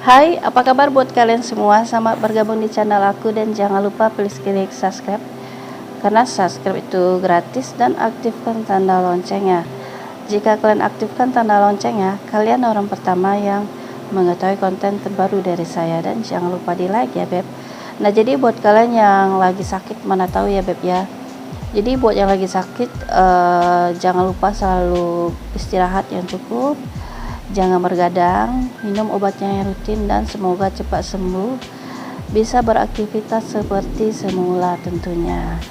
Hai, apa kabar buat kalian semua? Selamat bergabung di channel aku dan jangan lupa please klik subscribe karena subscribe itu gratis dan aktifkan tanda loncengnya. Jika kalian aktifkan tanda loncengnya, kalian orang pertama yang mengetahui konten terbaru dari saya dan jangan lupa di like ya beb. Nah jadi buat kalian yang lagi sakit mana tahu ya beb ya. Jadi buat yang lagi sakit jangan lupa selalu istirahat yang cukup. Jangan bergadang, minum obatnya yang rutin dan semoga cepat sembuh, bisa beraktivitas seperti semula tentunya.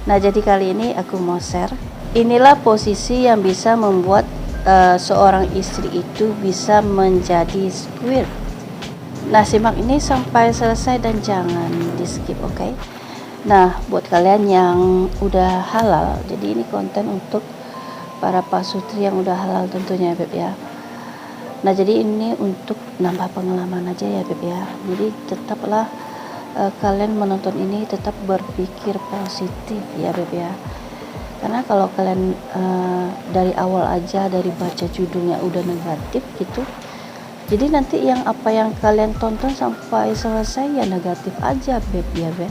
Nah jadi kali ini aku mau share, inilah posisi yang bisa membuat seorang istri itu bisa menjadi squirt. Nah simak ini sampai selesai dan jangan di skip, oke? Nah buat kalian yang udah halal, jadi ini konten untuk para pasutri yang udah halal tentunya beb ya. Nah jadi ini untuk nambah pengalaman aja ya beb ya. Jadi tetaplah kalian menonton ini tetap berpikir positif ya beb ya. Karena kalau kalian dari awal aja dari baca judulnya udah negatif gitu, jadi nanti yang apa yang kalian tonton sampai selesai ya negatif aja beb ya beb.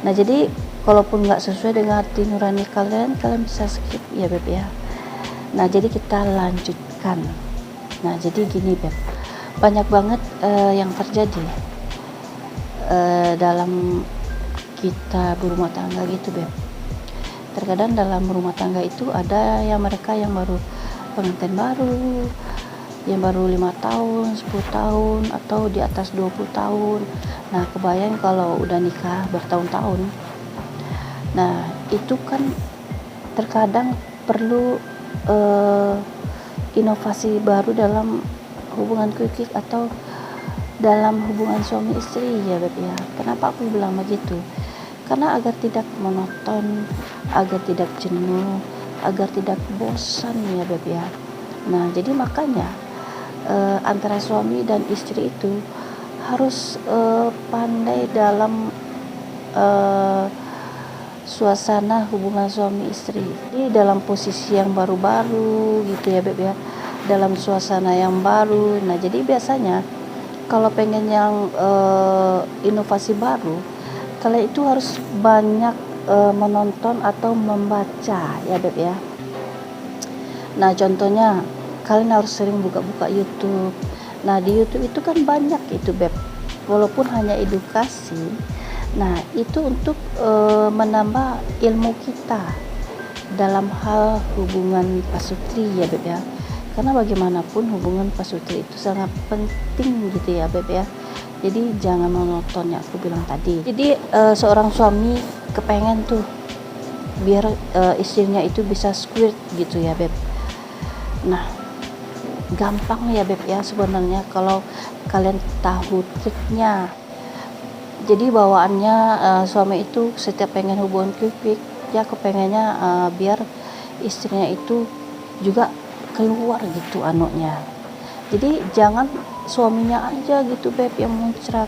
Nah jadi kalaupun nggak sesuai dengan hati nurani kalian bisa skip ya beb ya. Nah jadi kita lanjutkan. Nah jadi gini beb, banyak banget yang terjadi dalam kita berumah tangga gitu beb. Terkadang dalam rumah tangga itu ada yang mereka yang baru pengantin baru, yang baru 5 tahun, 10 tahun, atau di atas 20 tahun. Nah kebayang kalau udah nikah bertahun-tahun. Nah itu kan terkadang perlu inovasi baru dalam hubungan quick atau dalam hubungan suami istri ya beb ya. Kenapa aku bilang begitu? Karena agar tidak monoton, agar tidak jenuh, agar tidak bosan ya beb ya. Nah jadi makanya antara suami dan istri itu harus pandai dalam suasana hubungan suami istri. Ini dalam posisi yang baru-baru gitu ya beb ya, dalam suasana yang baru. Nah jadi biasanya kalau pengen yang inovasi baru, kalian itu harus banyak menonton atau membaca ya beb ya. Nah contohnya kalian harus sering buka-buka YouTube. Nah di YouTube itu kan banyak itu beb, walaupun hanya edukasi. Nah itu untuk menambah ilmu kita dalam hal hubungan pasutri ya beb ya. Karena bagaimanapun hubungan pasutri itu sangat penting gitu ya beb ya. Jadi jangan monoton ya aku bilang tadi. Jadi seorang suami kepengen tuh biar istrinya itu bisa squirt gitu ya beb. Nah gampang ya beb ya sebenarnya kalau kalian tahu triknya. Jadi bawaannya suami itu setiap pengen hubungan quick ya kepengennya biar istrinya itu juga keluar gitu anaknya. Jadi jangan suaminya aja gitu beb yang muncrat.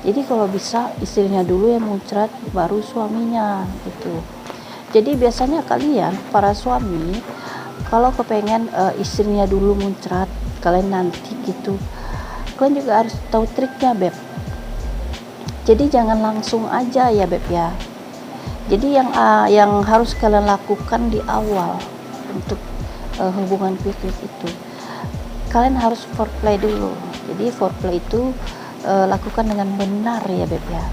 Jadi kalau bisa istrinya dulu yang muncrat baru suaminya gitu. Jadi biasanya kalian para suami kalau kepengen istrinya dulu muncrat, kalian nanti gitu, kalian juga harus tahu triknya beb. Jadi jangan langsung aja ya beb ya. Jadi yang harus kalian lakukan di awal untuk hubungan quick itu, kalian harus foreplay dulu. Jadi foreplay itu lakukan dengan benar ya beb ya,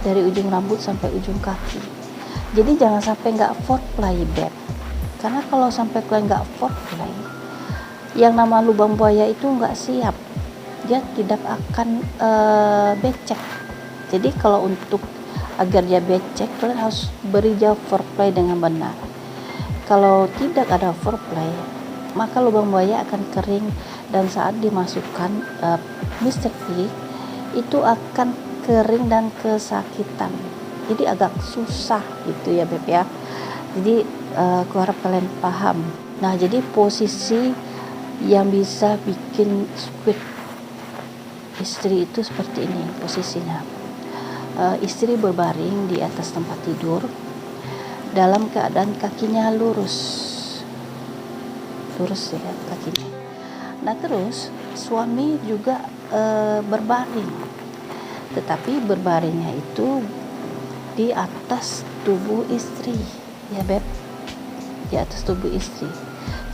dari ujung rambut sampai ujung kaki. Jadi jangan sampai nggak foreplay beb, karena kalau sampai kalian nggak foreplay, yang nama lubang buaya itu nggak siap, dia tidak akan becek. Jadi kalau untuk agar dia becek, kalian harus beri dia foreplay dengan benar. Kalau tidak ada foreplay, maka lubang buaya akan kering dan saat dimasukkan Mr. P itu akan kering dan kesakitan. Jadi agak susah gitu ya beb ya. Jadi aku harap kalian paham. Nah jadi posisi yang bisa bikin squid istri itu seperti ini posisinya. Istri berbaring di atas tempat tidur dalam keadaan kakinya lurus ya kakinya. Nah terus suami juga berbaring, tetapi berbaringnya itu di atas tubuh istri, ya Beb, di atas tubuh istri,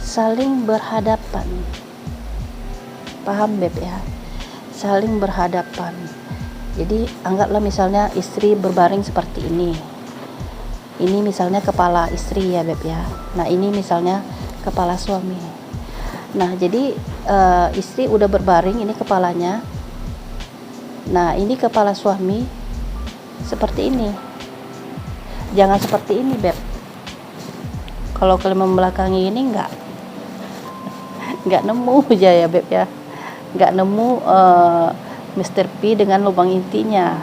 saling berhadapan. Paham Beb ya? Saling berhadapan. Jadi anggaplah misalnya istri berbaring seperti ini. Ini misalnya kepala istri ya Beb ya. Nah ini misalnya kepala suami. Nah jadi istri udah berbaring, ini kepalanya. Nah ini kepala suami seperti ini. Jangan seperti ini Beb. Kalau kalian membelakangi ini nggak nemu aja ya Beb ya. Nggak nemu Mr. P dengan lubang intinya,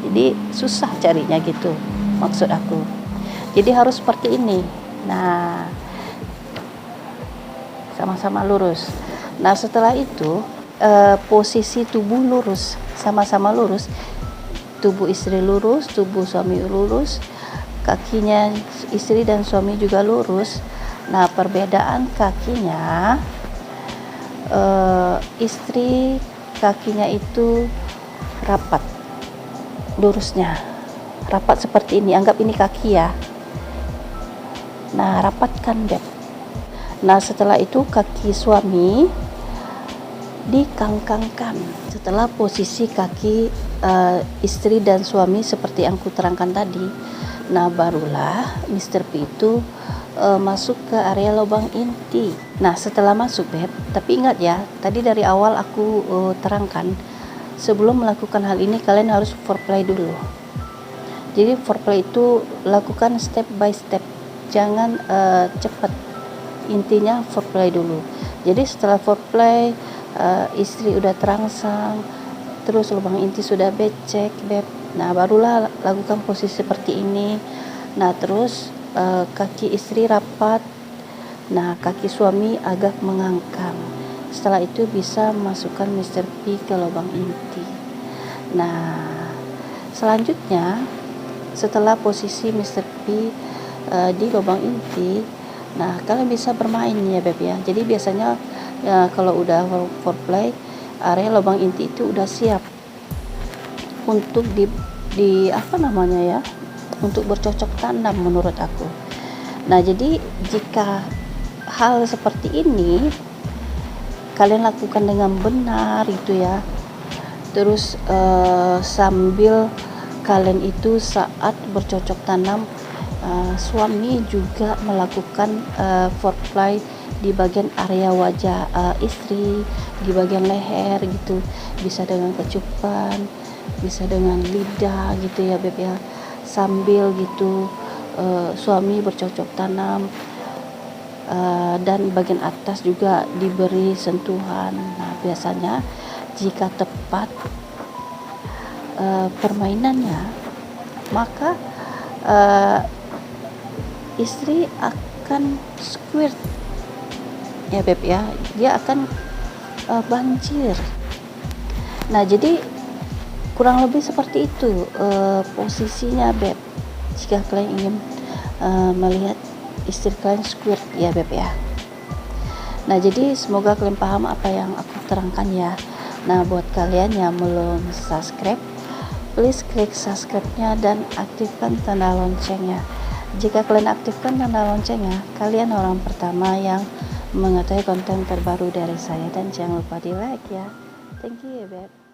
jadi susah carinya gitu maksud aku. Jadi harus seperti ini. Nah sama-sama lurus. Nah setelah itu posisi tubuh lurus, sama-sama lurus, tubuh istri lurus, tubuh suami lurus, kakinya istri dan suami juga lurus. Nah perbedaan kakinya, istri kakinya itu rapat, lurusnya rapat seperti ini. Anggap ini kaki ya. Nah rapatkan Beb. Nah setelah itu kaki suami dikangkangkan. Setelah posisi kaki istri dan suami seperti yang ku terangkan tadi, nah barulah Mr. P itu masuk ke area lubang inti. Nah setelah masuk Beb, tapi ingat ya, tadi dari awal aku terangkan, sebelum melakukan hal ini kalian harus foreplay dulu. Jadi foreplay itu lakukan step by step, jangan cepat. Intinya foreplay dulu. Jadi setelah foreplay, istri udah terangsang, terus lubang inti sudah becek Beb, nah barulah lakukan posisi seperti ini. Nah terus kaki istri rapat, nah kaki suami agak mengangkang. Setelah itu bisa masukkan Mr. P ke lubang inti. Nah selanjutnya setelah posisi Mr. P di lubang inti, nah kalian bisa bermain ya Beb ya. Jadi biasanya kalau udah foreplay, area lubang inti itu udah siap untuk di apa namanya ya, untuk bercocok tanam menurut aku. Nah jadi jika hal seperti ini kalian lakukan dengan benar itu ya, terus sambil kalian itu saat bercocok tanam, suami juga melakukan foreplay di bagian area wajah istri, di bagian leher gitu, bisa dengan kecupan, bisa dengan lidah gitu ya Beb ya, sambil gitu suami bercocok tanam, dan bagian atas juga diberi sentuhan. Nah biasanya jika tepat permainannya, maka istri akan squirt ya Beb ya, dia akan banjir. Nah jadi kurang lebih seperti itu posisinya Beb, jika kalian ingin melihat istri kalian squirt ya Beb ya. Nah jadi semoga kalian paham apa yang aku terangkan ya. Nah buat kalian yang belum subscribe, please klik subscribe-nya dan aktifkan tanda loncengnya. Jika kalian aktifkan tanda loncengnya, kalian orang pertama yang mengetahui konten terbaru dari saya. Dan jangan lupa di like ya. Thank you ya Beb.